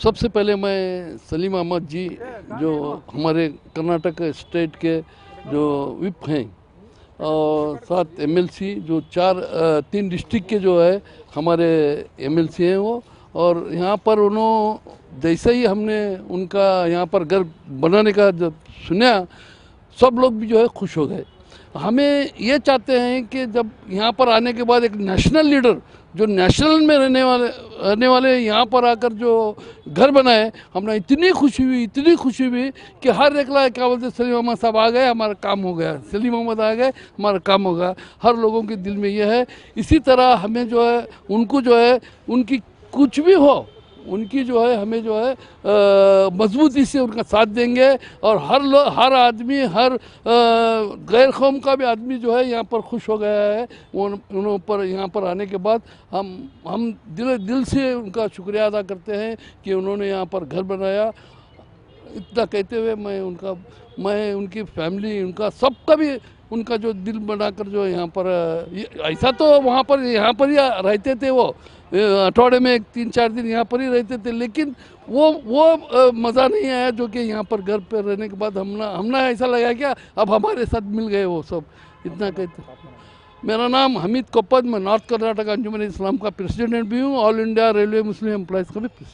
सबसे पहले मैं सलीम अहमद जी जो हमारे कर्नाटक स्टेट के जो विप हैं और 7 एमएलसी जो 3 डिस्ट्रिक्ट के जो है हमारे एमएलसी हैं वो, और यहाँ पर उन्होंने जैसे ही हमने उनका यहाँ पर घर बनाने का जब सुना, सब लोग भी जो है खुश हो गए। हमें ये चाहते हैं कि जब यहाँ पर आने के बाद एक नेशनल लीडर जो नेशनल में रहने वाले यहाँ पर आकर जो घर बनाए, हमें इतनी खुशी हुई कि हर एक लाख क्या बोलते सलीम अहमद साहब आ गए, हमारा काम हो गया, सलीम अहमद आ गए, हमारा काम हो गया। हर लोगों के दिल में ये है। इसी तरह हमें जो है उनको जो है उनकी कुछ भी हो, उनकी जो है हमें जो है मजबूती से उनका साथ देंगे। और हर आदमी, हर गैर कौम का भी आदमी जो है यहाँ पर खुश हो गया है उन पर यहाँ पर आने के बाद। हम दिल से उनका शुक्रिया अदा करते हैं कि उन्होंने यहाँ पर घर बनाया। इतना कहते हुए मैं उनकी फैमिली, उनका सबका भी उनका जो दिल बनाकर जो यहाँ पर ऐसा तो वहाँ पर यहाँ पर ही रहते थे, वो अठवाड़े में 3-4 दिन यहाँ पर ही रहते थे, लेकिन वो मज़ा नहीं आया जो कि यहाँ पर घर पर रहने के बाद हमने ऐसा लगा क्या अब हमारे साथ मिल गए वो सब। इतना कहते। मेरा नाम हमीद कोप्पद, मैं नॉर्थ कर्नाटक अंजुमन इस्लाम का प्रेसिडेंट भी हूँ, ऑल इंडिया रेलवे मुस्लिम एम्प्लॉयज़ का भी प्रेसिडेंट।